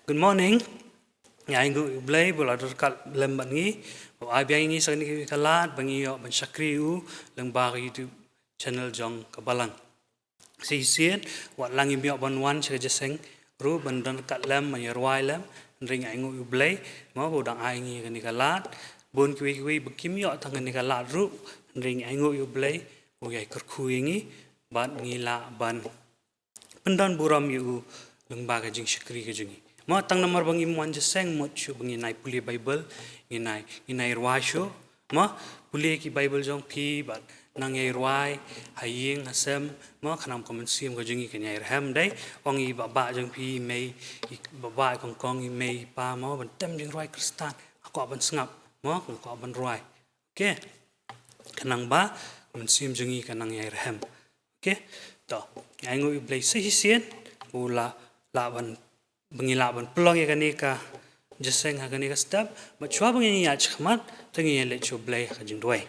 Good morning. Ngai ngu blay bola dorkat lem bangi. Ai biang ini sakni kalat bangi yo ban sakri u leng ba YouTube channel jong kabalang. Si sien wat langi biok ban wan che jeseng ru ban dorkat lem mayarwai lem ring ngai ngu blay mo bodang ai ngi kani kalat bon kui bekim yo tang kani kalat ru ring ngai ngu blay o yai kerku ingi ban ngila ban pendan buram yu leng ba ka jing sakri ka jingi. Ma tang namar bangi muan jeseng mo chu bangi nai puli Bible inai rwasho ma puli ki Bible jong pi bat nang yai rwai haying hasem ma khanam komen sim ko jingi kanyai ham dai ong i ba jong pi mei ba kong i mei pa ma ban tem jing rwai kristan ako ban sngap ma ko ban rwai okay kanang ba komen sim jingi kanang yai ham okay to ngai ngui blai si sien ula la ban bengila ban pelong ya kanika jeseng ha kanika step ma chwa bengi ya chkhmat tengi ya le chu blai ha jing doi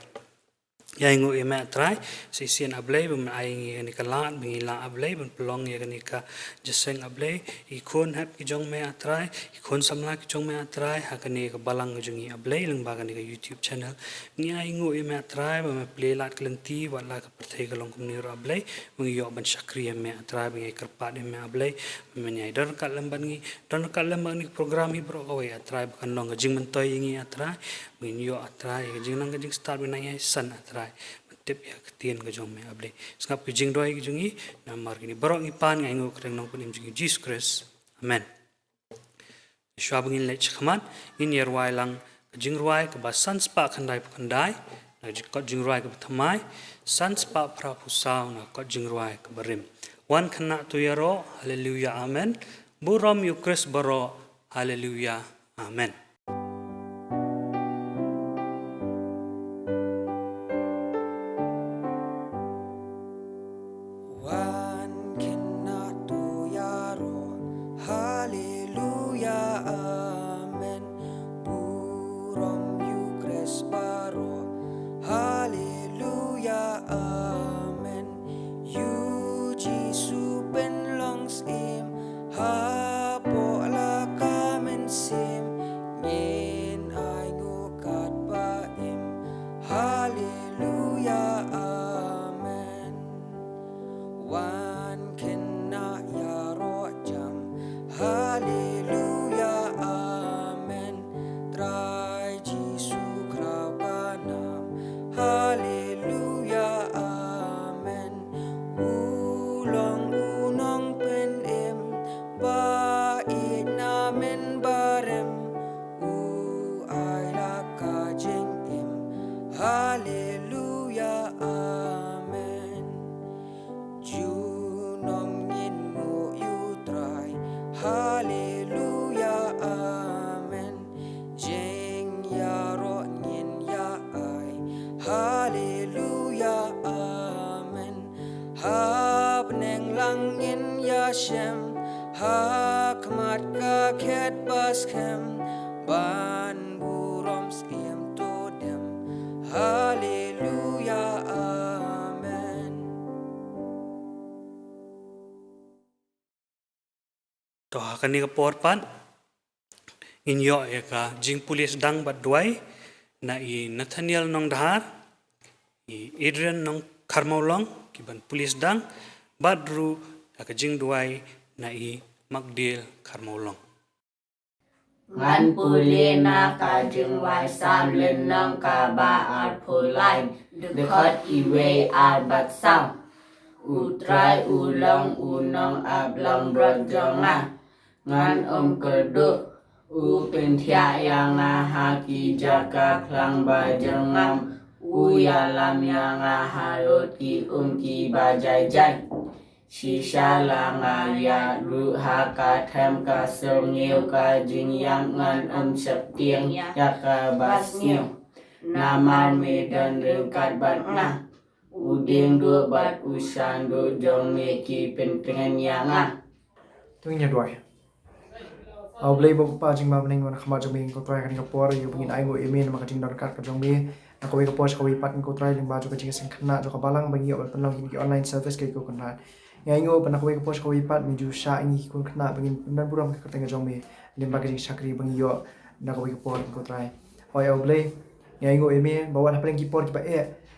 ya ngu e ma trai si sien ablai bum ai ngi kanika la bengila ablai ban pelong ya kanika jeseng ablai I khon hap ki jong me atrai I khon samla ki jong me atrai ha kanika balang jungi ablai leng ba kanika YouTube channel ngi ai ngu e ma trai ba ma play lat klenti wala ka perthai kalong kumni ro ablai bengi yo ban sakri me atrai bengi kerpat me ablai menyai don kat lemban ni program hi bro ko ya atrai kan nong jing mentoi ngi atrai bengi yo atrai jing nang jing start benai san atrai tip ya ketien ke jong me ablai skap ke jing doi ke jungi namar kini bro ngi pan ngai ngu kreng nong punim jingi Jesus Christ amen shwa bengin le chkhman in yer wai lang jing ruai ke basan spa khandai na jing ruai ke thamai san spa pra pusau na ko jing ruai ke barim wan khana tu yaro hallelujah amen buram yu Christ baro hallelujah amen. Shem hakmat ka khet baskem ban buroms iem to dem hallelujah amen. To hakani ka porpan in yo ya ka jing pulis dang bat duai na I Nathaniel nong dhar I Adrian nong karmaulong ki ban pulis dang badru ka jing duai na I Magdil karmaulong ngan puli na ka jing wai sam len nong ka ba ar pulai dekat iwe ar bat sam utrai ulong unong ablong brojonga ngan kedu pen thia yang haki jaka klang bajengam uyalam yang harut ki ki bajai jai shisha langaria ru haka them ka sengeu ka jing yang ngan septieng yaka basneu nama medan rengkat batna udeng do bat usan do jong meki pentengan yang tuingnya doai au blai bo pa jing ma bning wan khama jong ko trai kan ko por yu bingin ai ngo emin ma jing dar kat ka jong mi na ko ko pos ko pat ko trai ling ba jo ka jing sing khna jo ka balang bangi ol penong ki online service ke ko kan ngai ngo pa na ko pos ko pat mi ju sha ngi ko khna bangin nan buram ka teng jong mi limba kajing sakri bangi yo na ko por ko trai oi au blei ngai go eme bawa na paling kipor kipa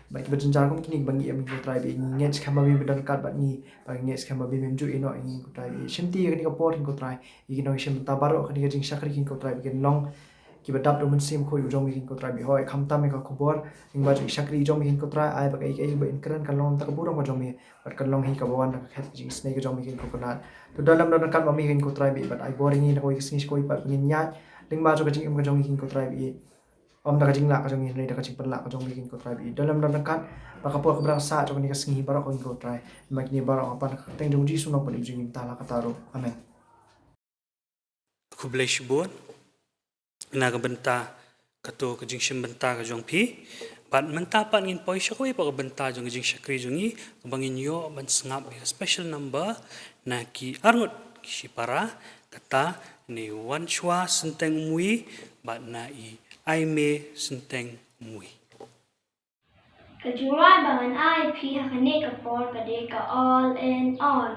ba kiba jenjar kom kini bangi em ko trai bi ngi ngets khamba bi bedan kat ba ni ba ngets khamba bi memju ino ngi ko trai bi shimti kani ko por ko trai i no shim ta baro kani kajing sakri kin ko trai bi ken long kiba dap do men sim ko yu jong mi kin ko trai bi hoi kham ta me ka khobor ing ba jing sakri jong mi kin ko trai ai ba kai ba in kran kan long ta ko burong ko jong mi bat kan long hi ka bawan ka khet jing snake jong mi kin ko konat to dalam don kan ba mi kin ko trai bi bat ai boring ni ko kisni ko ipat ngin nyat ling ba jo ka jing em ka jong mi kin ko trai bi om da ka jing la ka jong mi nei da ka jing per la ka jong mi kin ko trai bi dalam don kan ba ka por ka bra sa jo ni ka singi barok ko kin ko trai ma kini barok apa teng jong ji sunong pa ni jing ta la ka taro amen Ku blai shibon na ka benta kato ka jing shim benta ka jong pi bat menta pan ngin poi shakoi pa ka benta jong jing shakri jongi bangin yo ban sngap special number na ki arngot ki para kata ni wan chwa senteng mui bat na I ai me senteng mui Kajura bangan ai pi hakane ka por ka de ka all in all.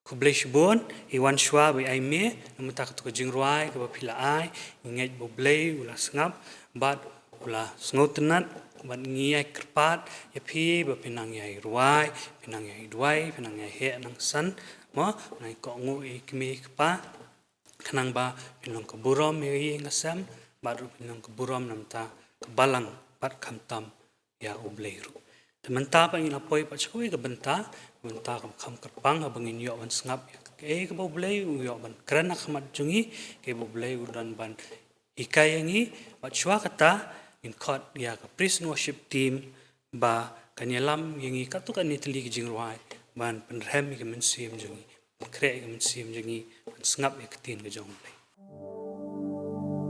Ku blai shibon iwan shwa bai ai me namata ka to jing ruai ka pila ai ngai bo blai ula sngap bat ula sngotenat ban ngiai kerpat ya pi ba pinang yai ruai pinang yai duai pinang yai he nang san mo nai ko ngu i kmi kpa kanang ba pinong keburom i ngasam baru pinong keburom namta kebalang pat kamtam ya ubleiru tementa pa ngina poi pa choi ke benta kam kerpang abangin yo ban sngap ke bo blei yo ban kerana khamat jungi ke bo blei dan ban ikai yangi ba chua kata in court ya ka praise and worship team ba kanyalam yangi katu kan itli ki jingruai ban penrem ke mensim jungi kre ke mensim jungi ban sngap ya ketin ke jong blei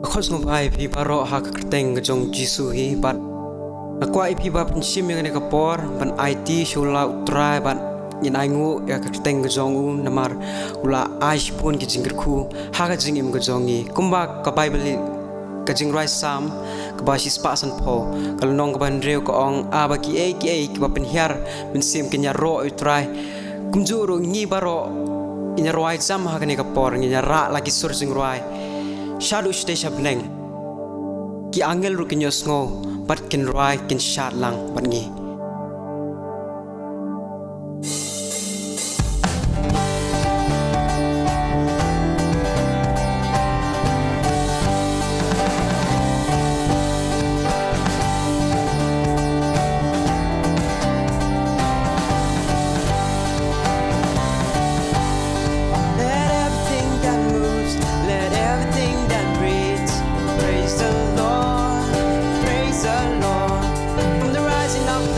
khos ngop ai pi paro ha ka teng ke jong jisu hi bat akwa ipi ba pensim yang ne kapor ban IT shula utrai ban in aingu ya ka teng ke jong u namar ula aish pun ki jingkerku ha ka jingim ke jongi kumba ka bible ka jingrai sam ka ba shi spa san po kal nong ka ban reu ka ong aba ki ki ba pen hiar pensim ke nya ro utrai kumjuru ngi baro inya roi jam ha ka ne kapor nya ra lagi sur jingrai shadow station bleng ki angel ru kinyo sngo bat kin roi kin shat lang ban ngi Let everything that moves, let everything that breathes, praise the Lord, praise the Lord. From the rising of the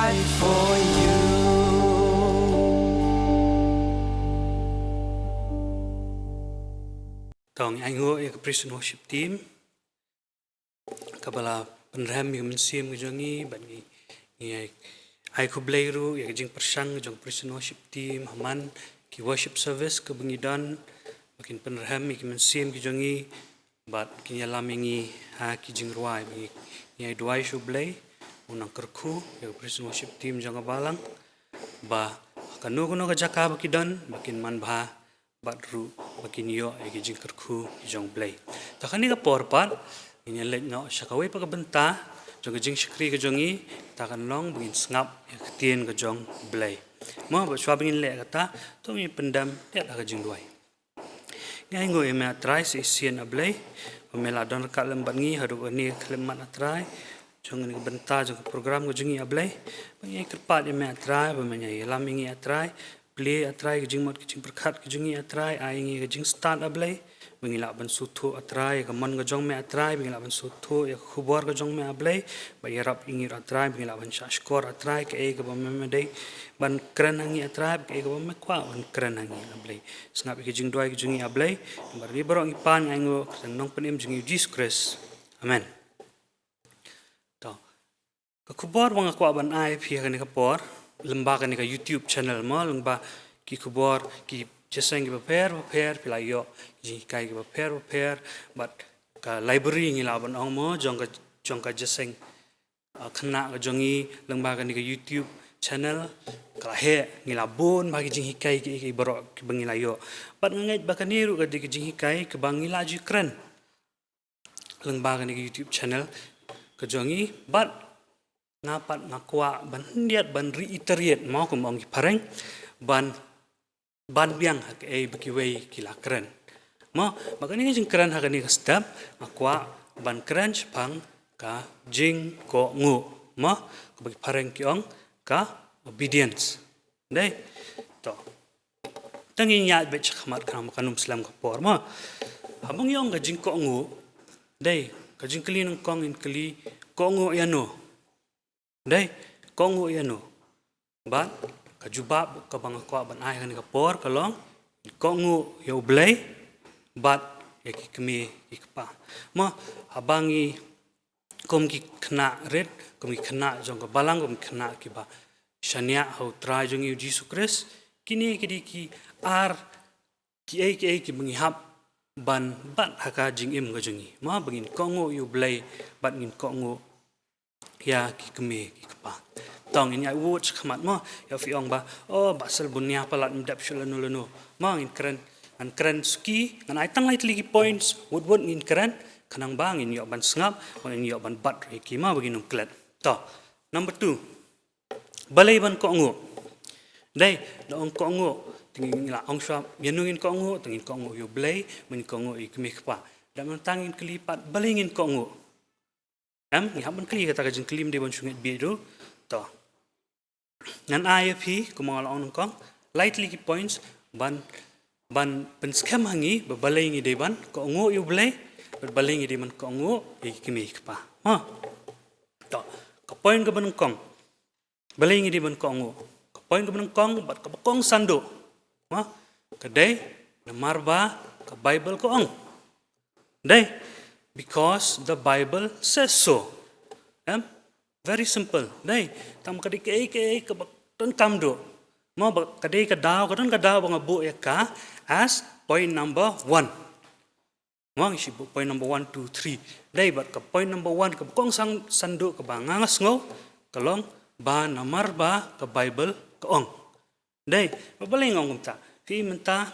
fight for you. Tong aingo ya ke Prison Worship Team. Kabala penrem yang mensim kejongi bani ni ai ku bleiru ya jing persang jong Prison Worship Team haman ki worship service ke bengidan makin penrem ki mensim kejongi bat ki yalam ingi ha ki jing ruai bi ni ai duai shu blei unang kerku ya Prison Worship Team jong balang ba kanu kuno ka jaka bakidan makin man ba batru bakin yo ai ki jing kerku jong blei takani ka porpat ini lek no syakawi pa kabenta jong jing syakri ke jongi takan long bengin sengap ya ketien ke jong blai mo ba swa bengin lek kata to mi pendam ya ka jing duai ngai ngo e ma try si sien ablai pemela don ka lembat ngi hadu ni klemat atrai jong ni benta jong program ke jongi ablai bengi kerpat e ma try pemenya lam ngi atrai play atrai ke jing mot ke jing perkat ke jongi atrai ai ngi ke jing start ablai bengilak ban sutu atrai ke man ke jong me atrai bengilak ban sutu ya khubor ke jong me ablai ba yarap ingir atrai bengilak ban skor atrai ke e ke ba me dei ban kran hangi atrai ke e ke ba me kwa ban kran hangi ablai snap ke jing doi ke jungi ablai bar ni borong ipan aingo nong penim jungi Jesus Christ amen to ke khubor bang kwa ban ai phi ke ni ke por lemba ke ni ke YouTube channel mo lemba ki khubor ki jeseng ki prepare pila yo ji kai ki prepare but ka library ngi la ban ong mo jong ka jeseng khna ka jongi lengba ka ni ka YouTube channel ka he ngi la bon ba ki jing hikai ki baro ki bangi la yo but ngai ba ka ni ru ka di ki jing hikai ka bangi la ji kran lengba ka ni ka YouTube channel ka jongi but ngapat ngakwa ban ndiat ban reiterate mau ko ong ki pareng ban biang hak bagi wei kila keren. Mo makanya jing keren hak ni step akwa ban keren pang ka jing ko ngu. Mo bagi pareng kiong ka obedience. Dai to. Tangi nya be chakmat kan kanum Islam ka por mo. Habang yong ka jing ko ngu. Dai ka jing kli nang kong in kli ko ngu yano. Dai ko ngu yano. Ban kajubab ka bang ko ban ai kan ka por kalong ko ngu yo blai bat ya ki kemi ikpa mo habangi kom ki khna red kom ki khna jong ka balang kom khna ki ba shania ho tra jong yu Jesus Christ kini ki ar ki ki bangi hap ban bat haka jing im ga jongi mo bangin ko ngu yo blai bat ngin ko ngu ya ki kemi ikpa tong ini ai khamat mo ya fi ong ba basal bunya palat mdap shulanu lanu mo in kren ski ngan ai tang lagi points wood in kren kanang bang in yo ban sngap in yo ban bat ki ma bagi num klet to number 2 balai ban ko ngu dai do ong ko ngu tingin la ong shop yenungin ko ngu tingin ko ngu yo blai men ko ngu ikmi khpa dan tangin kelipat balingin ko ngu ni haban kli kata ka jing klim de ban shungit bi do to ngan IFP kumala on kong lightly ki points ban pen scam hangi babalai ngi deban ko ngo yu blai babalai ngi deban ko ngo ikimi kpa ha to ko point ka ban kong balai ngi deban ko ngo ko point ka ban kong bat ka kong sando ha kadai na marba ka Bible ko ong dai because the Bible says so very simple dai tam kadi ke ton kam do mo kadi ka daw bang bu ya ka as point number 1 mo isi point number 1 2 3 dai bat ka point number 1 ka kong sang sandu ka bangangas ngo kalong ba namar ba ka Bible ka ong dai babaling ong ta fi menta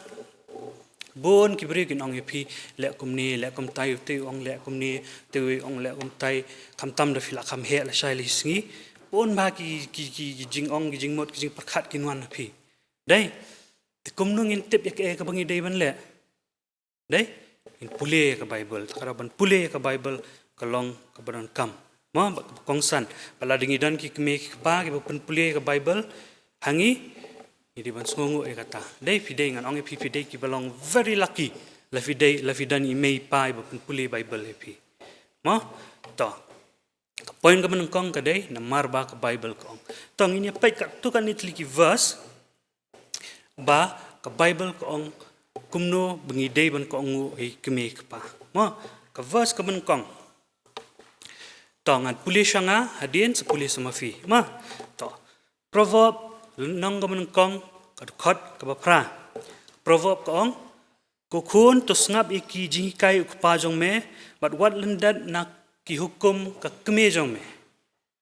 bon ki bri kin ong pi le kum tai te ong le kum ni te ong le kum tai kam tam da fila kam he la shai li singi bon ba ki jing ong ki jing mot ki jing perkhat ki nuan pi dai te kum nung in tip ya ke ka bangi dai ban le dai in pule ka Bible karaban pule ka Bible kalong ka baran kam mo kong san bala dingi dan ki kme ki pa ki pen pule ka Bible hangi ini ban sungu kata dai fidei ngan ong pi fidei ki belong very lucky la fidei la fidan i mei pai ba pule Bible pi mo to Poin ka menengkong kadai namar ba ka Bible kong. Tong ini pai ka tu kan itliki verse ba ka Bible kong kumno bengidei ban kong ngu ai keme pa. Mo ka verse ka menengkong. Tong at pulis nga hadien sa pulis sama fi. Ma to proverb nang ka menengkong ka khot ka bapra. Proverb kong ko khun to snap iki jingkai ukpa jong me but what lendat nak ki hukum ka keme jong me.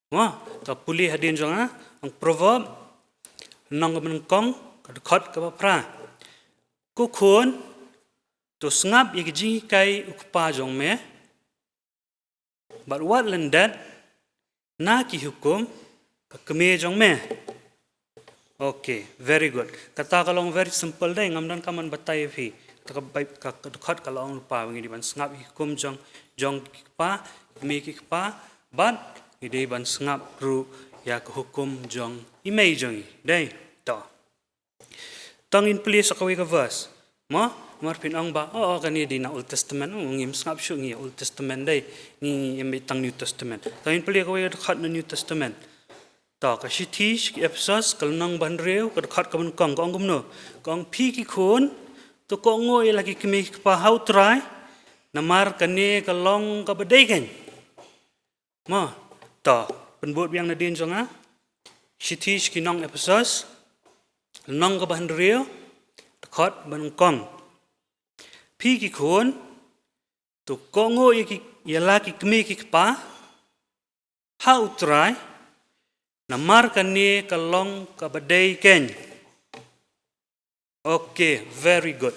Wah, to puli hadin jong ang proverb nang menengkong ka khot ka bapra. Ko khun to snap iki jingkai ukpa jong me but what lendat nak ki hukum ka keme jong me. Okay, very good. Kata kalong very simple dai ngamdan kaman batai fi. Ka dekat kalau orang lupa bagi ban sengap hukum jong pa me pa ban ide ban sengap ru ya ke hukum jong imei jong dai to. Tangin please akawi ka verse. Mo marpin ang ba kan di na Old Testament ngim sengap syu ngi Old Testament dai ni embe tang New Testament. Tangin please akawi dekat na New Testament. Ta ka shitish ki Ephesus kalnang banreu ka dekat ka ban kong gumno kong pi ki khun to ko ngo lagi kemi pa how try namar kane kalong ka badai kan ma ta penbuat yang nadin jonga shitish ki nong Ephesus nong ka banreu dekat ban kong pi ki khun to ko ngo lagi kemi pa how try namar kane kalong kabadai ken. Okay, very good.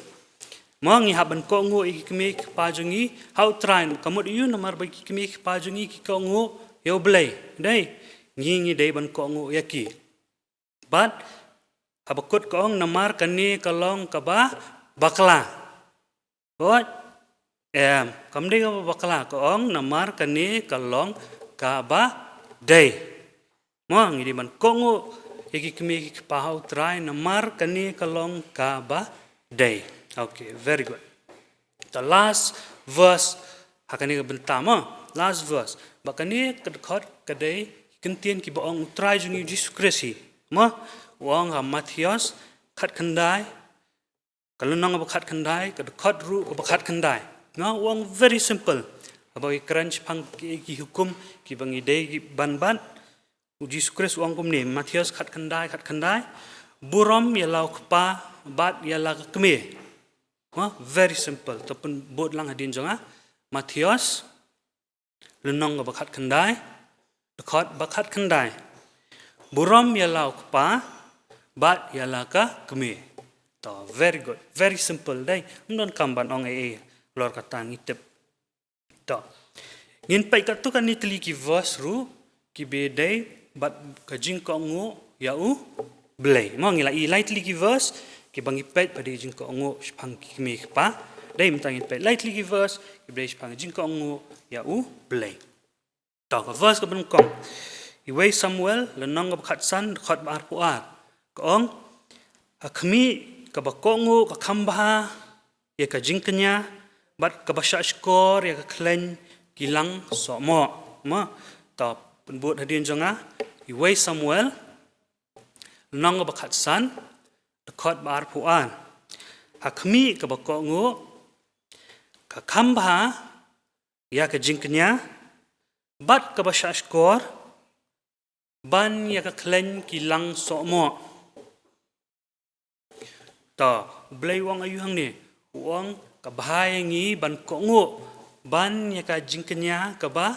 Mangi haban ko ngo ikimi pajongi how try kamot yu namar bagi kimi pajongi ki ko ngo yo blay. Dai ngingi dai ban ko ngo yaki. But habakut ko ong namar kane kalong kaba bakla. What? Kamde ka bakla ko ong namar kane kalong kaba dai. Mo ngi di man kongo iki kemi pahau try namar kani kalong kaba day. Okay, very good. The last verse hakani ka bentama last verse bakani kedekot kadai kentien ki baong try jungi Jesus Christ. Mo wang ha Matius khat khandai kalunang ba khat khandai kedekot ru ba khat khandai. Nga wang very simple. Abai crunch pang ki hukum ki bangi day ki ban Jesus Christ uang kumni Matius khat khandai buram yalau kpa bat yala keme. Very simple tapun bot lang hadin jonga Matius lenong ba khat khandai dekat ba khat khandai buram yalau kpa bat yala ka keme. To very good, very simple dai non kamban ong lor kata ngitep. To ngin pai kat tu kan ni teliki verse ru ki bedai bat kajing ko ngo yau blay mo ngila i lightly ki verse ki bangi pet pada jing ko ngo spang ki me pa dai mtangin pet lightly ki verse ki blay spang jing ko ngo yau blay ta ka verse ko ben kong i way Samuel lenang ka khat san khat bar puar ko ong akmi ka ba ko ngo ka khamba ya ka jing kenya bat ka ba sha skor ya ka klen kilang so mo ta penbuat hadin jonga Iway Samuel nang bakat san dekat bar puan hakmi ka bako ngo ka khamba ya ka jingknya bat ka basha skor ban ya ka klen kilang somo ta blay wang ayu hang ni wang ka bahaya ngi ban ko ngo ban ya ka jingknya ka ba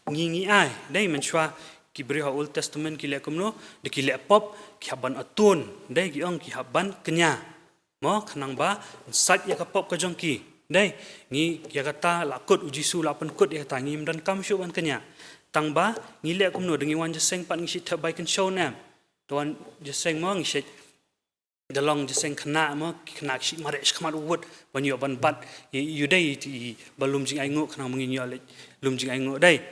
ngingi ai dai menchwa ki beri Old Testament ki lekomno de ki lepop ki haban atun dai ki ong ki haban kenya mo khanang ba sat ya ka pop ka jong ki dai ngi ya kata lakut uji su lapan kut ya kata ngim dan kam shu ban kenya tang ba ngi lekomno dengi wan jeseng pat ngi sit bai kan show nam tuan jeseng mo ngi sit dalong jeseng khana mo khana shi mare khmat wut ban yo ban bat yu dai ti balum jing ai ngo khanang mngi yo le lum jing ai ngo dai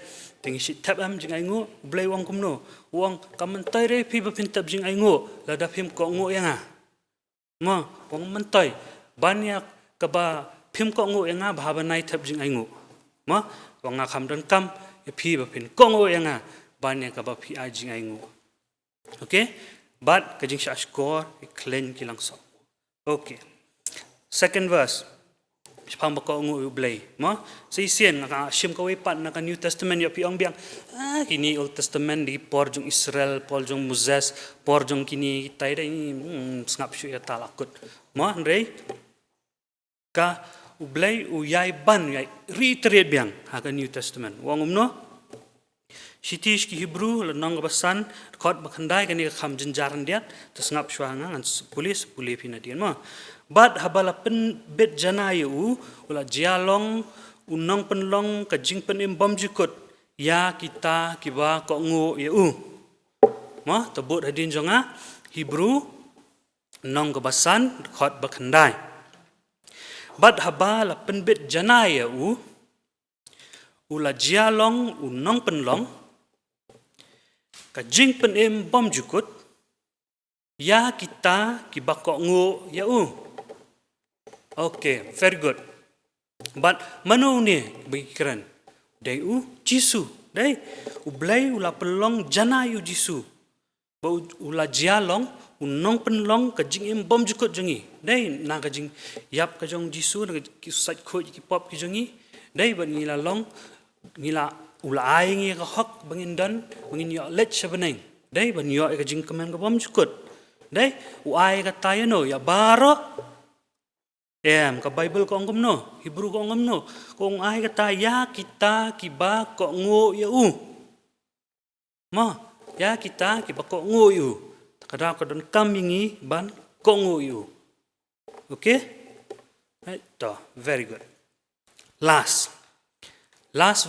tengi sit tab am jing ai ngo blai wang kumno wang kamantai re pi bapin tab jing ai ngo la da phim ko ngo yang mo wang mantai banyak ka ba phim ko ngo yang ba ba nai tab jing ai ngo mo wang kham dan kam pi ba pin kong o yang ban ya ka ba pi a jing ai ngu okay but ka jing sha score clean kilang so okay second verse pang bako ngu blay mo si sien nga shim ka we pat na ka New Testament yo pi ong biang kini Old Testament di por jong Israel por jong Moses por jong kini tai dai ngap shu ya talakut mo ndrei ka ublay uyai ban yai reiterate biang ha ka New Testament wong umno Shitish ki Hebrew lanang basan khot bakhandai kani kham jinjaran dia tas ngap shwa ngan pulis pina dia mo but habala pen bet janayu ula jialong unong penlong ka jing penim bom jikut ya kita kiba ko ngu ya mo tebut hadin jonga Hebrew nong basan khot bakhandai but habala pen bet janayu ula jialong unong penlong ka jing penim bom jikut ya kita kiba ko ngu ya okay very good but manu ni bikiran dai jisu dai ublai ula pelong janayu jisu ba ula jialong unong penlong ka jing im bom jukut jengi dai na ka jing yap ka jong jisu na ki sat kho ki pop ki jengi dai ban ngila long ngila ula ai ngi ka hok bangin dan bangin yo let shabaneng dai ban yo ka jing kamen ka bom jukut dai u ai ka tayano ya baro ka Bible ko ngom no Hebrew ko ngom no kung ai kata ya kita kiba ko ngo ya ma ya kita kiba ko ngo yu kada ko don kamingi ban ko ngo yu okay to very good last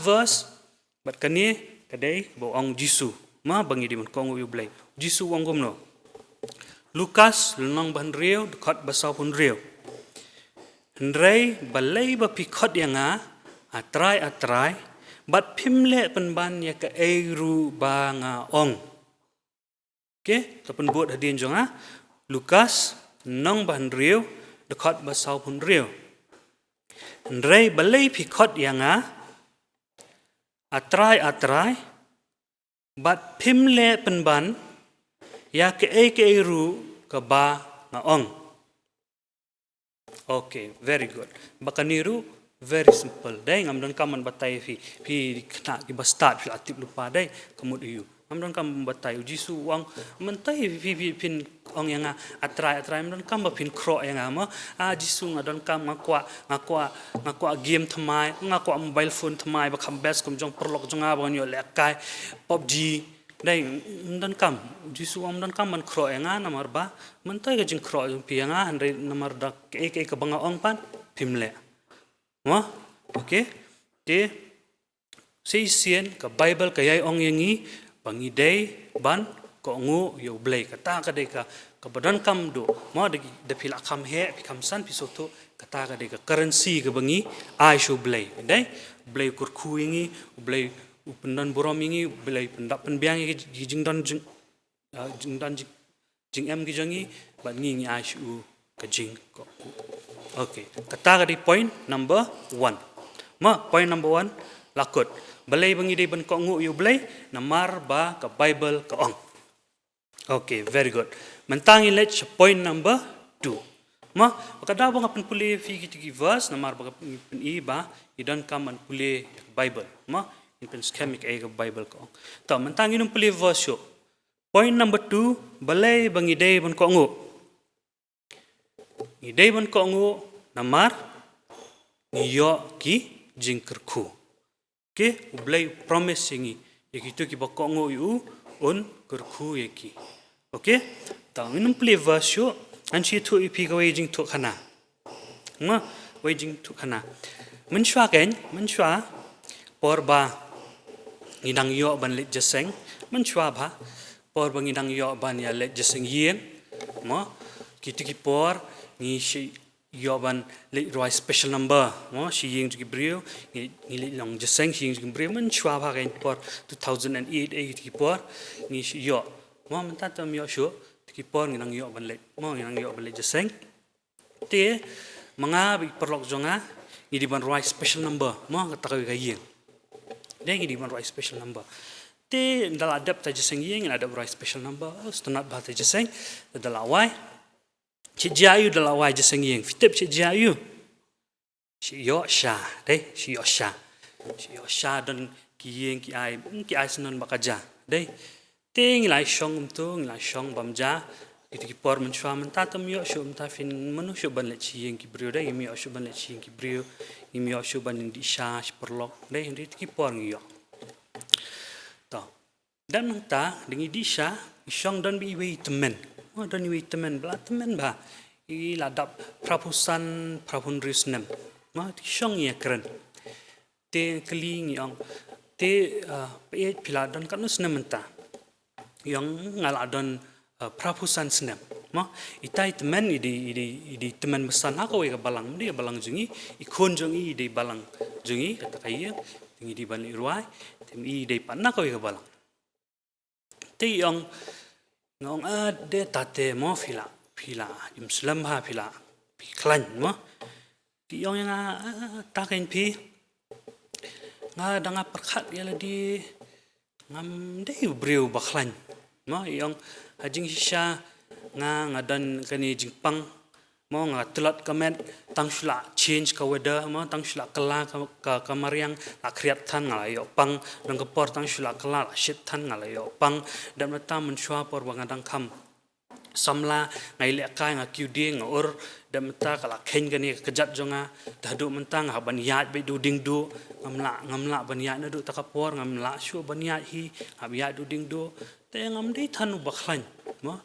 verse but kani kadai bo ong Jisu ma bangi di man ko ngo yu blai Jisu wong ngom no Lukas lunang ban riu dekat basau pun riu Ndrei balai ba pikot yang atrai bat pimle penban ya ke eru ba nga ong okay tapen buat hadin jonga Lukas nong ban riu dekat basau pun riu Ndrei balai pikot yang atrai bat pimle penban ya ke eru ke ba nga ong okay, very good. Baka niru very simple. Dai ngam don kaman batai fi kena ki start fi atip lupa dai kamut iu. Ngam don kam batai Jisu wang mentai fi pin ong yang atrai ngam don kam pin kro yang ama Jisu ngadon kam ngakwa game thamai ngakwa mobile phone thamai ba kam best kum jong perlok jong ba nyo lekai PUBG dai dan kam Jisu am dan kam man kro enga namar ba mentai ka jing kro pi enga andre namar da ke ka banga ong pan pimle mo okay te sei sien ka Bible ka yai ong yangi bangi dai ban ko ngu yo blai kata ka dai ka badan kam do mo de pila kam he pi kam san pi soto kata ka dai ka currency ka bangi ai shu blai dai blai kur khu yangi blai upendan borom ini belai pendap penbiang ini jing em gijangi bat ngi asu ka jing ko okay kata di point number 1 ma point number 1 lakut belai bangi dei ban ko ngu yu belai namar ba ka Bible ka ong okay very good mentangi let point number 2 ma kada bang apen puli fi ki verse namar ba pen i ba idan kaman puli Bible ma in schemic ay Bible ko. To mentang inum puli verse. Point number 2, balay bang idey ban ko ngo. Idey ban ko ngo namar niyo ki jingkerku. Okay, ublay promise singi. Yakito ki bako ngo yu on kerku yaki. Okay? To inum puli verse anchi tu ipi ka wajing tu kana. Ma wajing tu kana. Menshwa porba ngidang yo ban let jeseng menchwa ba por bang ngidang yo ban ya let jeseng yen mo kiti ki por ni shi yo ban let roi special number mo shi ying ki brio ni let long jeseng shi ying ki brio menchwa ba kain por 2008 ki por ni shi yo mo menta tam yo shu ki por ngidang yo ban let mo ngidang yo ban let jeseng te manga bi perlok jonga ni di ban roi special number mo kata ka yeng Dia ngi di man right special number. Te dala adap ta jeseng yeng ada right special number. Stunat ba ta jeseng dala wai. Chi jayu dala wai jeseng yeng. Fitep chi jayu. Chi yo sha, deh, chi yo sha. Chi yo sha dan ki yeng ki ai senon bakaja. Deh. Te ngi lai shong tu, ngi lai shong bamja. Itu ki por menchua menta tam yo shu menta fin manu shu ban le chi yeng ki brio deh. Imi yo shu ban le chi yeng ki brio. Imi yo shu ban di sha perlok. Deh, itu ki por ngi yo. Tau. Dan menta dengan di sha shong dan bi wei temen. Oh dan wei temen bla temen ba. I ladap prapusan prapun risnem. Ma ti shong ya keren. Te keling yang te pe pila dan kan snem menta. Yang ngaladon prapusan snem. Ma itai temen idi temen besan aku ke balang dia balang jungi ikon jungi di balang jungi kata kaya jungi di bani ruai tem i di panna ko ke balang. Te yang ngong de tate mo pila Muslim ha pila klan mo ti yang taken pi nga danga perkhat ya di ngam de breu baklan mo yang hajing sha nga dan kani jingpang mo nga telat kamet tang shla change ka weather mo tang shla kala ka kamariang la kriat than nga yo pang dang ka por tang shla kala la shit than nga yo pang dam ta mun shwa por bangadang kham samla ngai le kai nga qd nga or dam ta kala khen gani kejat jonga dadu mentang ha ban yat be du ding du ngamla ban yat na du takapor ngamla shu ban yat hi ha yat du ding du te ngam dei thanu bakhlan mo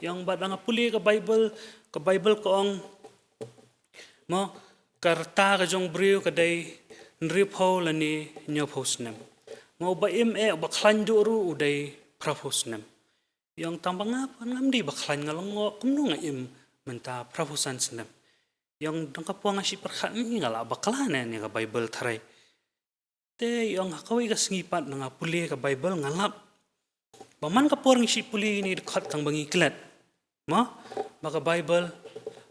yang badang puli ke Bible ko ong mo karta ka jong brio ka dai nripo lani nyopusnem mo ba bakhlan du ru udai prapusnem yang tambang apa ngam di bakhlan ngalong kumno nga menta prapusan senem yang dangka puang asi perkhat ni ngala baklan ni ka Bible tharai te yang hakawi ka singipat nga puli ka Bible ngalap paman ka por ngisi puli ni dekat tang bangi klat mo maka Bible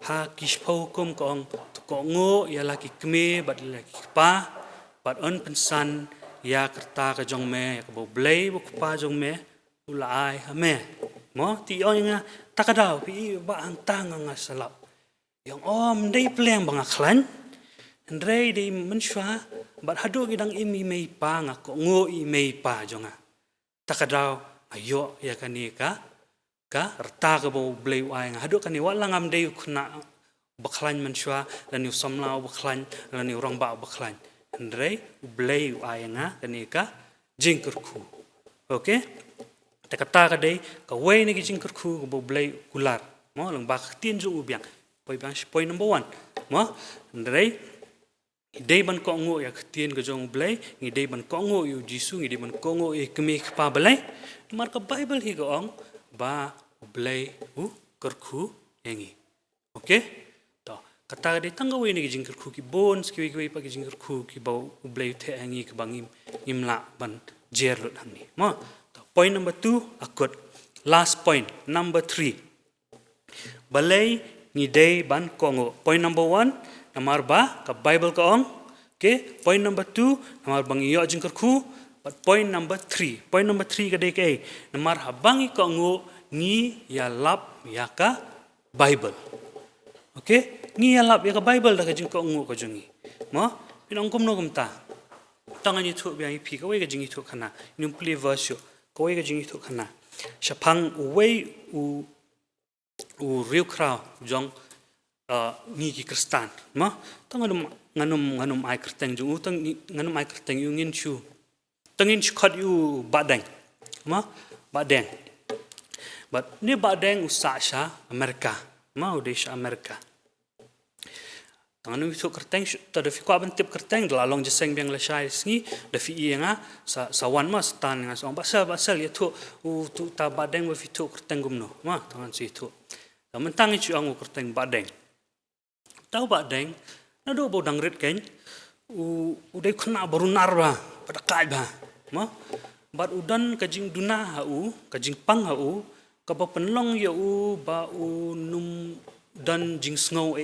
ha kispau kum ko ngo ya laki kme bat laki pa bat on pensan ya kerta ka jong me ya ka blai bu pa jong me ulai ha me mo ti on nga takadaw pi ba ang tang nga salap yang dei pleng bang aklan ndrei dei menshwa bat hadu gidang imi mei pa nga ko ngo i mei pa jonga takadaw ayo ya kanika ka rta ka bo blai wai nga hadu kani wala ngam dei khna baklan menshwa lan yu samla baklan lan yu rong ba baklan ndrei blai wai nga kanika jingkurku okay kata ka dei ka wei ni jingkur khu bo blai kular mo lang ba tien ju ubyang point number 1 mo ndrei dei ban ko ngo ya tien ka jong blai ngi dei ban ko ngo yu jisu ngi dei ban ko ngo e kemi pa blai mar ka Bible hi ko ong ba blai u kurku engi okay to kata ka dei tangga wei ni jingkur khu ki bones ki pa ki jingkur khu ki ba blai the engi ka bangim imla ban jer lut hamni mo point number 2 akut last point number 3 balai ni dei ban kongo point number 1 namar ba ka Bible ka ong okay point number 2 namar bang iyo jingkur khu but point number 3 ka dei ke namar habangi kongo ni ya lap ya ka Bible okay ni ya lap ya ka Bible da ka jing kongo ka jungi mo pinong kumno kumta tangan ni thu biang pi ka we ka jingi thu khana num play verse koi ka jingi thu khana shapang wei u real crowd jong ni ki kristan ma nganum ai kristeng jung nganum ai kristeng yu ngin chu tangin chkhat yu badeng ma badeng but ni badeng usasha Amerika ma udesha Amerika tangan itu kerteng tak ada fikir apa tip kerteng dalam jeseng biang lesai sini dah fikir nga sawan mas tan nga soang pasal ya tu tabadeng wa fitu kerteng gumno ma tangan situ mentang itu ang kerteng badeng tahu badeng nado bodang rit ken udai kena barunar ba pada kai ba ma bad udan kajing duna kajing pang ka ba penlong ya ba num dan jing sngow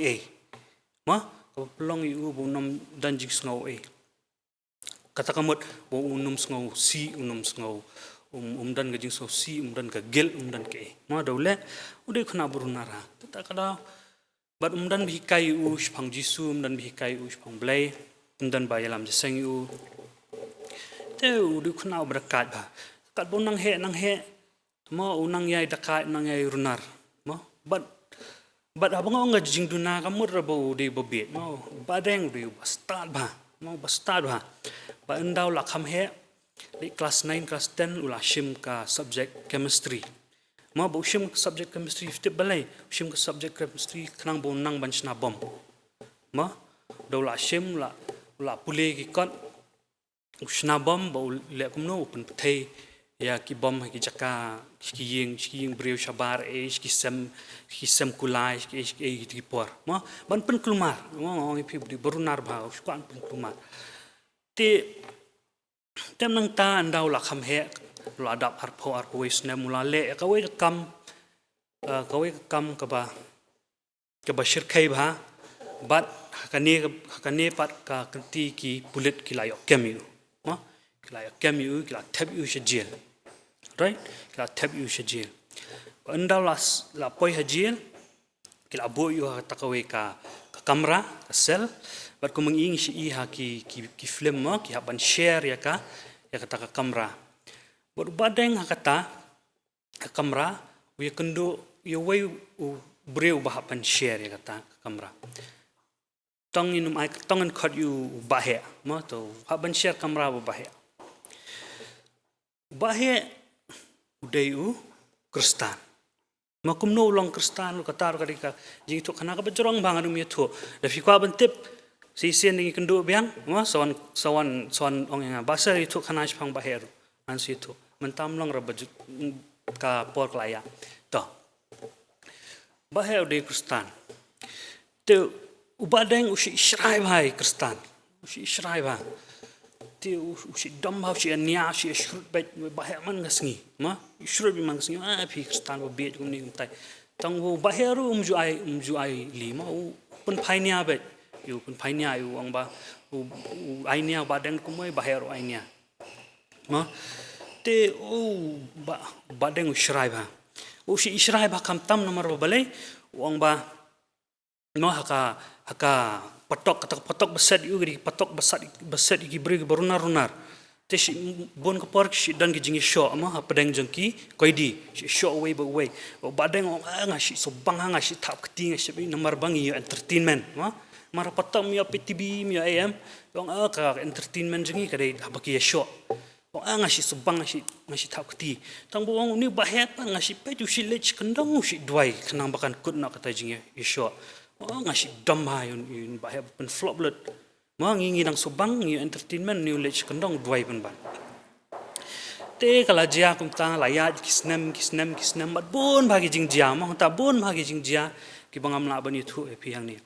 ma pelong yu bu nom dan jing snow kata kamut bo sngo si sngo dan gajing so si dan ka gel dan ke ma dole udah kena berunara tak kada bat dan bihikai pang jisu dan bihikai pang blai dan bayalam jeseng te udah kena berkat ba kat bon nang he ma unang yai dakai nang yai runar ma bat abang nga jing duna kamur rabo de bobet ma badeng de bastad ba ma bastad ba endau la kham he di kelas 9 kelas 10 ula shim ka subject chemistry ma bo shim subject chemistry fit balai shim ka subject chemistry khnang bo nang ban chna bom ma do la shim la pule ki kon usna bom bo le kumno open pthei ya ki bom ki jaka ki ying breu shabar ki sem kulai ki por ma ban pen klumar ma pi di berunar ba uskan pen klumar tem nang ta andau la kham he lo adap arpo wis na mula le ka we kam ka ba shirkai ba bat hakane pat ka kanti ki bulet ki layo kemiu ma ki layo kemiu ki la tab yu shajil right ki la tab yu shajil andau la poi hajil ki la bo yu ta ka we ka kamera ka sel bat ko manging si ha ki film mo ki haban share ya kata ka kamera bat badeng kata ka kamera we kendo you way breu ba haban share ya kata ka kamera tong inum ai tong an khot you bahe mo to haban share kamera bahe udai kristan makum no long kristan kata ka jing to kana ka bajrong bangan mi to da fi kwa ban tip si sen ni kendo biang ma sawan ong yang bahasa itu kana pang baher an si itu mentam long ra ka por klaya to baher de kristan te ubadeng usi shrai bhai kristan usi shrai ba te usi dom ba usi ania usi shrut bet baher man ngasngi ma shrut bi man ngasngi phi kristan bo bet kum ni kum tai tang bo baheru umju ai lima pun phainia bet yu pun phainia yu ang ba ainia badeng kumai bahero ainia ma te badeng shrai ba si shrai ba kam tam nomor balai ang ba no haka patok beset yu gri patok beset gi bri berunar te si bon ko por si dan gi jingi sho ma padeng jengki koidi si sho way badeng nga si so bang nga si tap kting si nomor bangi entertainment ma mara patam ya PTB mi AM dong ka entertainment jengi kadai habaki ya show dong ngasi subang ngasi tak keti tang buang ni bahet ngasi peju si lech kendang si duai kenang bakan kut nak kata jengi ya show ngasi dam ha yun bahet pen flop let ma ngingi nang subang ni entertainment ni lech kendang duai pen ban te kala jia kum ta layat kisnem mat bon bagi jing jia ma ta bon bagi jing jia ki bangam la ban itu epi hang ni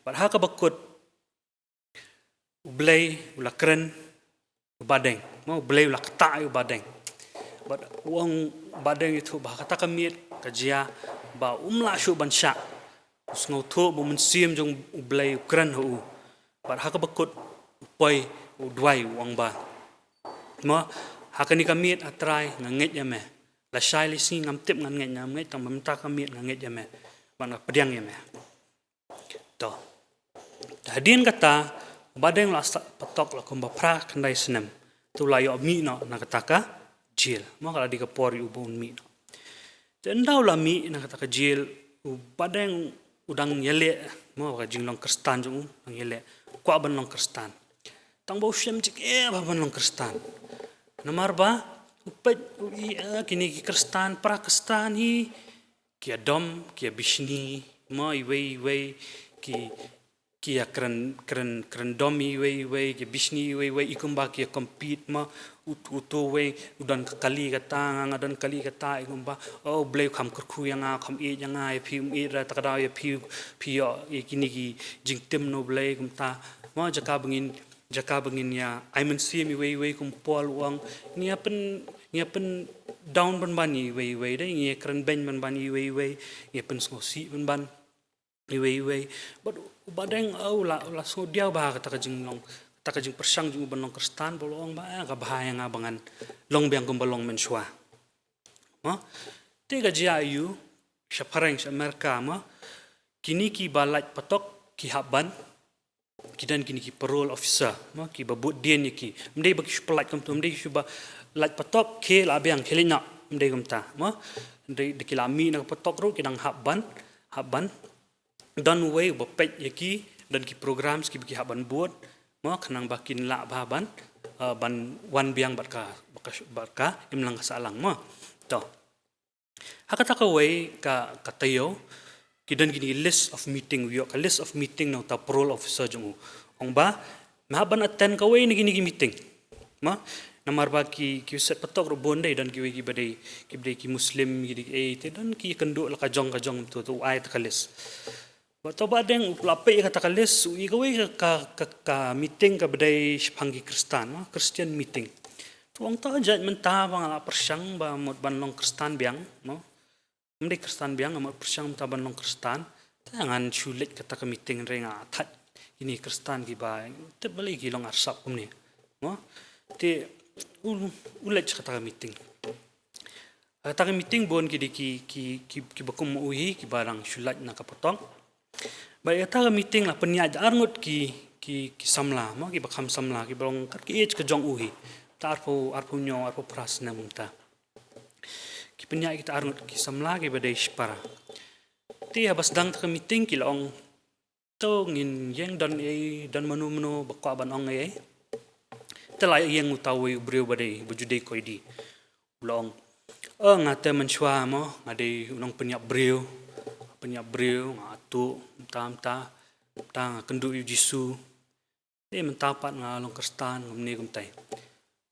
But haka bakut ublay ula keren badeng, mau ublay ula kata badeng. But uang badeng itu bah kata kamiet kajia ba umla shu bansha. Usngau tu bu mensim jong ublay keren hu. But haka bakut upai udwai uang ba. Ma haka ni kamiet atrai nganget ya me. La shai li sing ngam tip nganget ya me tang memta kamiet nganget ya me. Bang pediang ya me. To hadin kata badeng la patok la kumba pra kandai senem tu la yo mi no na kata ka jil mo kala di ka por yu bon mi no tendau la mi na kata ka jil badeng udang yele mo ka jinglong kristan jung ang yele kwa ban long kristan tang bo shem jik ba ban long kristan namar ba upet kini ki kristan pra kristan hi ki adom ki bishni mo iwei ki keren domi we ki bisni we ikumba ki compete ma utu we udan kali kata ngadan kali kata ikumba blay kham kurku yang kham e yang ai phi e ra takada ye phi kini ki jingtem no blay kumta ma jaka bengin ya I mean see me we kum pol wang ni apen down ban bani we dai ni keren ben ban bani we ni apen ngosi ban iwe but badeng la so dia ba kata ka jinglong kata kajing persang jung ban long Kristen bolong ba ka bahaya nga bangan long biang kum balong menswa mo te ga ayu sya pareng sya Amerika mo kini ki balat patok ki haban kidan kini ki parole officer mo ki babut dien ki mdei baki pelat kum tu mdei shuba lat patok ke la biang kelina mdei kum ta mo mdei dikilami na patok ru kidang haban dan way bapet yaki dan ki program ki baki haban buat mo kanang bakin la baban ban wan biang barka imlang kasalang mo to hakata ka way ka katayo kidan gini list of meeting wiyo ka list of meeting na ta parole officer jung ong ba mahaban attend ka way ni gini meeting ma namar ba ki set patok ro bonde dan ki badai ki muslim ki te dan ki kendo la ka jong tu ai ta list to ba deng lape ka ta list ui ka way ka meeting ka badai panggi Kristen ma Christian meeting tu ong ta jat menta bang ala persang ba mot ban long Kristen biang mo mendek Kristen biang amat persyang taban long Kristen tangan sulit kata ke meeting renga that ini Kristen ki ba te balik ki long arsap kum ni mo te ulet kata ke meeting bon ki bakum uhi ki barang sulat nak potong ba kata ke meeting lah peniat arngut ki samla mo ki bakam samla ki balong kat ki age ke jong uhi tarpo nyo arpo prasna munta ki penyak kita arngut ki samla ki badai spara ti habas dang ta meeting ki long to ngin yang dan manu bakwa ban ong ai telai yang utawi brio badai bujudai koidi long ngate menchwa mo ngade unong penyak brio ngatu tam kendu Yesu ni mentapat ngalong Kristen ngomni kumtai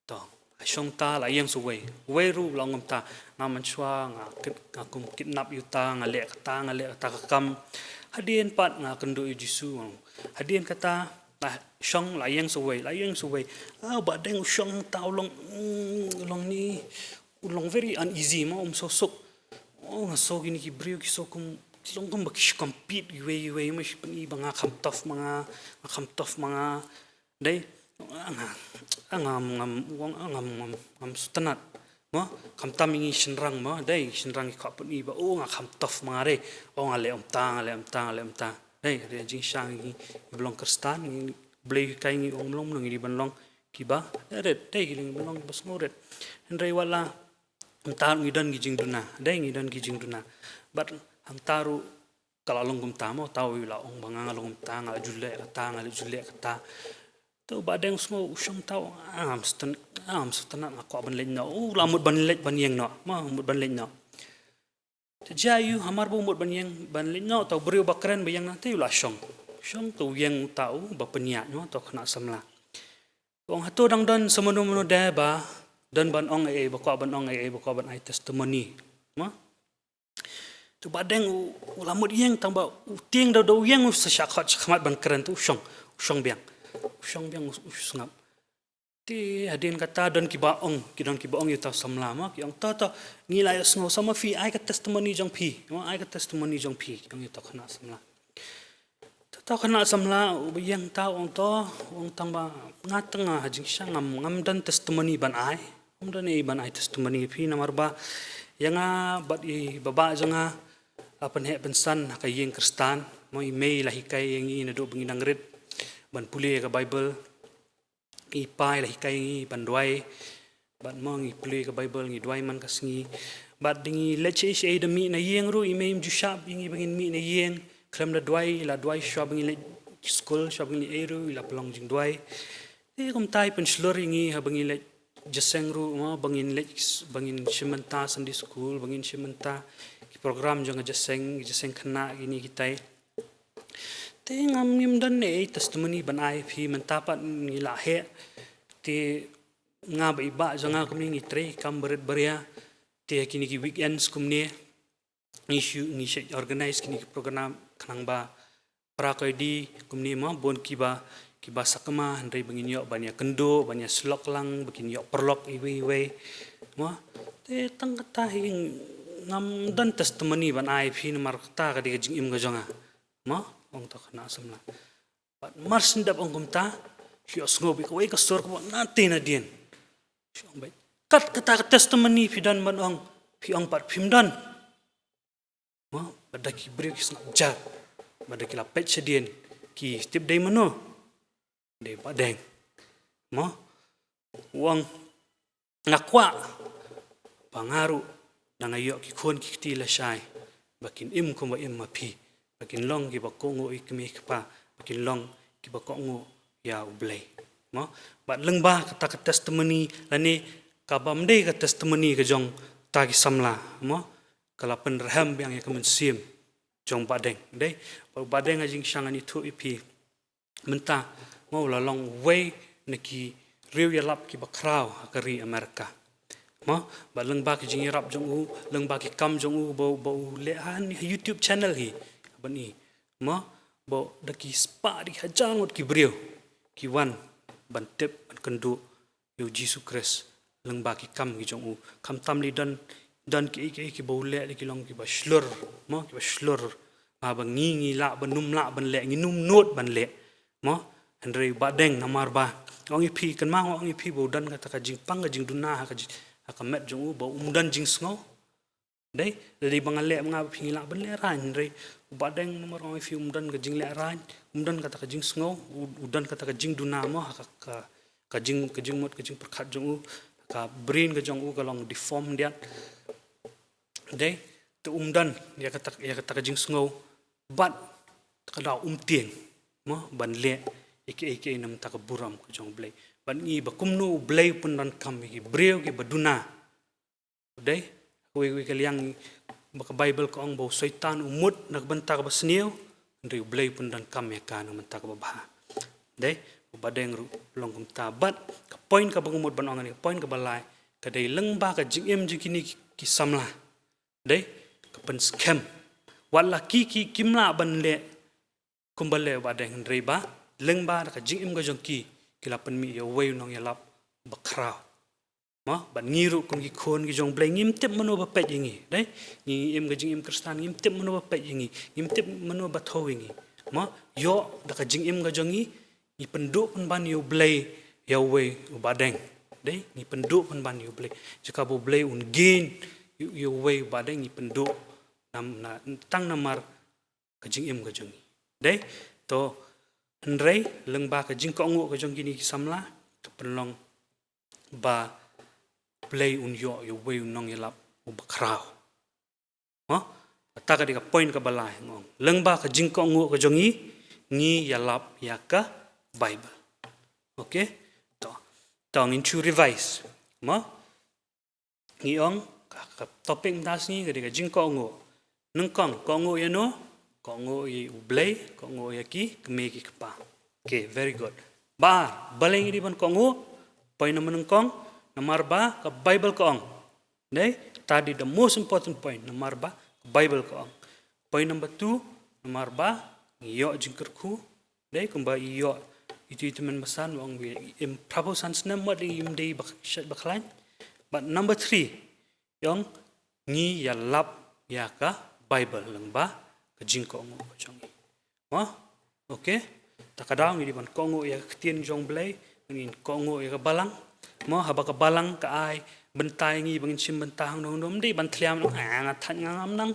to Syong ta la yang suwe ru long ta ngaman chwa ngakum kidnap yuta ngale kata kam hadien pat kendo Yesu hadien kata syong la yang suwe ba deng syong ta long ni ulong very uneasy mo sosok ngaso gini ki brio ki sokum long kum bakish compete we mas pani banga kham tof mga dai ngam sutanat mo kam tamingi shinrang mo dai shinrang ka puni ba ngam tof mare ngale omta dai re jing shang gi blong Kristen ni blei kai ngi long ngi banlong kiba red dai gi blong bas ngoret ndai wala entar ngi dan gi jing duna but ang taru kala long gum tamo tawi la ong banga long tang ala julle kata to badeng smo usong tau am stan ko ban len no lamut ban let ban yeng no ma mut ban len no jayu hamar bu mut ban len no tau brio bakran bayang nanti la shong tu yeng tau ba penya no to khna samla ong hatu dang dan semono da ba dan ban ong ba ko ban ai testimony ma tu badeng lamut yeng tang ba tieng do yeng sa syakhat khmat ban kran tu usong biang usngap ti hadin kata dan ki baong yuta samlama ki ong ta ngilai sngo sama fi ai ka testimony jong pi yang yuta khana samla ta khana samla yang ta ong tang ba ngatanga hajing ngam dan testimony ban ai testimony pi namar ba yanga bat i baba janga apan he pensan ka yeng Kristen mo email lahi kai yang i na do bangin red ban puli ka Bible ipai lahi kai ban duai ban mong i puli ka Bible ngi duai man kasngi bat dingi leche ai de mi na yeng ru email ju shap ngi bangin mi na yeng klam la duai shop ngi le school shop ngi eru la pelong jing duai e kom tai pen slur ngi ha bangin le jaseng ru mo bangin shimenta Sunday school bangin shimenta program jong jaseng khana gini kitai te ngam dan ne testimony ban ai phi mentapat ngila he te nga ba janga kumni ngi tre kam berit beria te kini ki weekends kumni ngi organize kini program khanang ba pra ko di kumni ma bon kiba sakma handai bangin yo banya kendo banya slok lang bikin yo perlok iwe mo te tang kata hing ngam dan testimony ban ai phi mar ta ka di jing im ga jonga mo ong ta khana samla but mar sindap ong kumta Hiyo sngobi ko ay kastor ko nanti na din. Siyang bay. Kat kata testimony pidan manong piang pat pimdan. Mo badaki brio kis ja. Badaki la pet sedien ki step day mano. Day badeng. Mo uang ngakwa pangaru nang ayo ki kon ki tila syai. Bakin im ko ba im mapi. Bakin long ki bakongo ikmi kpa. Bakin long ki bakongo ya ublay. Mo bat lengba kata ke testimony lani kabam dei ke testimony ke jong tagi samla mo kala penraham yang ya kemen sim jong badeng dei badeng ajing syangan itu ipi menta mo la long way neki riu ya lap ki bakrau akari Amerika mo bat lengba ke jing rap jong u lengba ki kam jong u bau lehan YouTube channel hi bani mo bau daki spa di hajang ki brio ki wan ban tip ban kendu yu Jesus Christ lengba ki kam ki jong u kam tam li dan ki bole ki long ki ba slur mo ki ba slur ba ngi la ban num la ban le ngi num not ban le mo andre badeng namar ba ong pi kan ma ong pi bo dan kata ka jing pang ka jing duna ka met jong u ba dan jing sngo dei dari bangale mga pi la ban le ran andre badeng nomor ong pi dan ka jing le ran dan kata ka jing sngo dan kata ka jing duna mo ka jing mot ka jing perkhat jong u ka brain ka jong u ka long deform dia dei tu dan ya kata ka jing sngo bat ka da tieng mo ban le iki nam ta ka buram ka jong blai ban ngi ba kumnu blai pun dan kam ki breu ki baduna dei we kaliang baka bible ko ang bo syaitan umut nagbanta ka basniu ndri blai pun dan kam ya ka nam ta ka ba dei badeng ru long kum tabat ka point ka bangumut ban ong ni point ka balai ka dei lengba ka jingem jikini ki samla dei ka pen scam wala ki kimla ban le kumbale badeng ndri ba lengba ka jingem ka jongki kila pen mi yo wei nong ya lap bakrau ma ban ngiru kum ki khon ki jong blai ngim tip mano ba pet yingi dei ngi em ka jingem kristan ngim tip mano ba pet yingi ngim tip mano ba thowingi ma yo da ka jingem ka jongi ni penduk pun ban yu blai ya we badeng dei ni penduk pun ban yu blai jika bo blai un gain yu we badeng ni penduk nam na tang namar ka jing im ka jong dei to ndrei lengba ka jing ko ngo ka jong gini samla ka penlong ba blai un yo yu we nong yelap u bakrau ha ta ka di ka point ka balai ngong lengba ka jing ko ngo ka jongi ngi yalap ya ka Bible. Okay? To ngin chu revise. Mo? Ngiong topik das ni kadika jing ko ngo. Nengkong ko ngo ya no? Ko ngo ye ublay, ko ngo ya ki keme ki kapa. Okay, very good. Ba, baleng di ban ko ngo. Point naman nengkong nomor ba ka Bible ko ong. Dai, tadi the most important point nomor ba Bible ko ong. Point number 2 nomor ba ngiyo jingkerku. Dai kumba iyo itu men masan wong im prabosan snam mod im dei baklan but number 3 yang ngi ya lap ya ka Bible lang ba ka jingko ngo ka jong mo okay takadaw ngi ban kongo ya ktien jong blai ngin kongo ya ka balang mo haba ka balang ka ai bentai ngi bangin sim bentang dong dom dei ban thliam ngathan ngam nang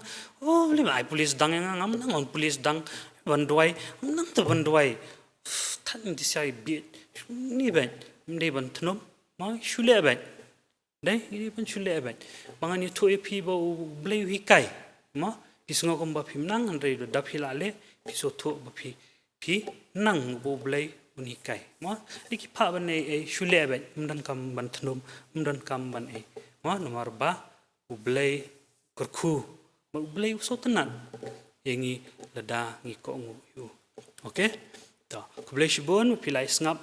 oh le mai police dang ngam nang on police dang ban duai nang to ban duai tan disai bit ni ban mde ban tnom ma shule ban dai ini ban shule ban bangan itu epi bo blai hi kai ma kisngo kom ba phim nang andre do da philale piso tho ba phi nang bo blai uni kai ma iki pha ban e shule ban mdan kam ban tnom mdan kam ban e ma nomor ba blai kurku ba blai so tanan yengi lada ngi ko ngu yu okay to kublai shibun pilai snap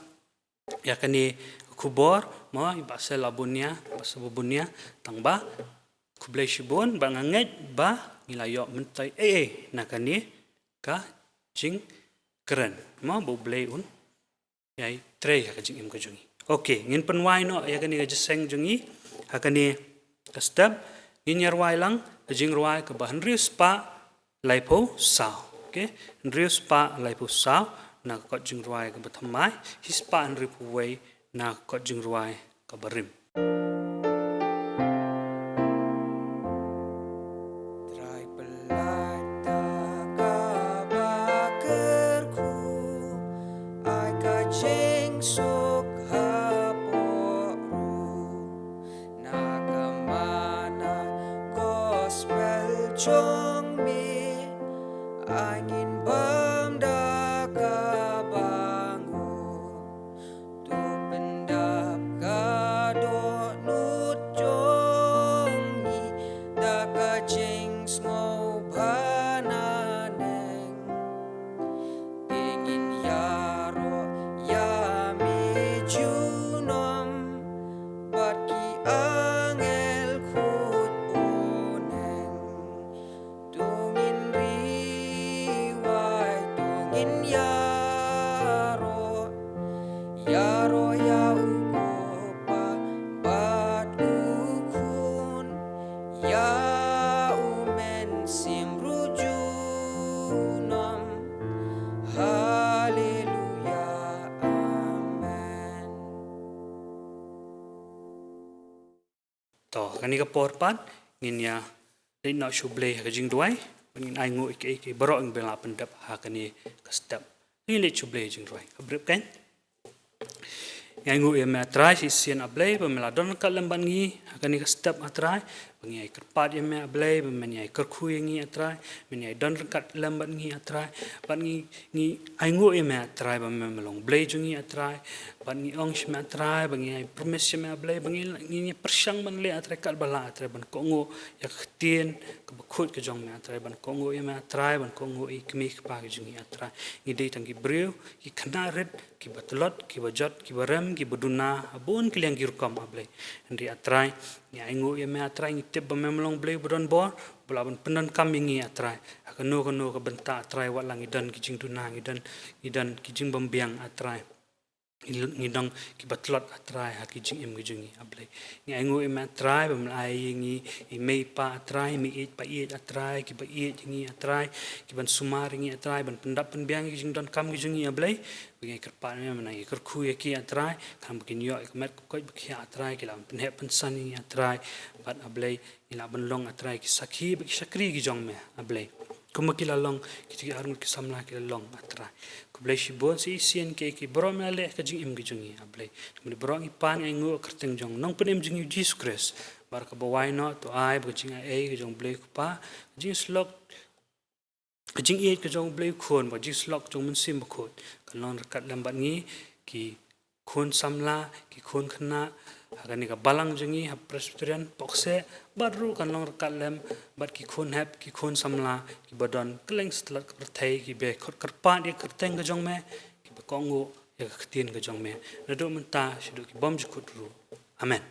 ya kani kubor mo ibasa labunya basa bubunya tangba kublai shibun banganget ba ngilayo mentai nakani ka jing keren mo bublai un yai tre ka jing im ka jungi okay ngin penwai no ya kani ka jeseng jungi hakani ka step ngin yarwai lang ka jing rwai ka bahan rius pa laipo sao okay rius pa laipo sao na kot jing ruai ka bathamai hispa an ripuway na kot jing ruai ka barim. Try pelada kabakerku ai kaceng sok haporu nakamana gospel chong mi angin bamda kabangun tu pendap kado nut chong ni da kaceng smau bananeng pingin yaro yami junom baki angel kut uneng tungin riwai tungin yaro yaro ya ukopa bat ukun ya umen simrujunom haleluya amen. To kani ka porpan ngin ya dei na shuble ka jing duai ngin ai ngo ke baro ng bela pendap ha kani ka step ngin le shuble jing duai ka brep kan ngai ngo me atrai si sian ablay ba mela don ka lemban ngi kani ka step atrai bangi ai kerpat me ablay ba meni ai kerkhu ngi atrai meni ai don kat lemban ngi atrai ban ngi ai ngo me atrai ba melong blay jungi atrai ban ngi ong me atrai bangi ai promise me ablay bangi ngi persang ban le atrai kat bala atrai ban ko ngo ya ktien ka bakhut ka jong me atrai ban ko ngo me atrai ban ko ngo i kmi ka pa ka jungi atrai ngi dei tangi breu ki khana red ki batlot ki bajat ki barem ki buduna abun ki liang girkam ablay ndi atrai ni ai ngo me atrai ngi tip ba melong blay budon bor bulaban penan kami ngi atrai akano ka benta atrai wat lang idan ki jing duna idan ki jing bambiang atrai ngidang ki batlot atrai ha ki jing ki jungi ablay ni ai ngo me atrai bam ai ngi i mei pa atrai mi it pa it atrai ki ba it ngi atrai ki ban sumar ngi atrai ban pendap penbiang ki jing don kam ki jungi ablay bagi kerpan me menai kerkhu ya ki atrai kam ki nyo ki met ko ki atrai ki lam penhep pensan ngi atrai bat ablay ila ban long atrai ki sakhi ki sakri ki jong me ablay kuma ki lalong ki arung ki samla ki lalong atrai ku blay shi bon si sien ke ki bro me le ka jing ki jungi ablay tumni bro ngi pan ai ngo kerteng jong nong penem jing Jesus Christ bar ka bawai no to ai ba jing ai ki jong blay ku pa jing slok jing e ka jong blay khon ba jing slok jong mun sim khot kan long kat lambat ngi ki khon samla ki khon khna agani ka balang jungi ha presbyterian pokse baru kan long kat lem bat ki khon hap ki khon samla ki badon kleng stlat perthai ki be khot karpa dia kerteng ka jong me ki ba kongo ya ka tien ka jong me nado menta shidu ki bom jukut ru amen.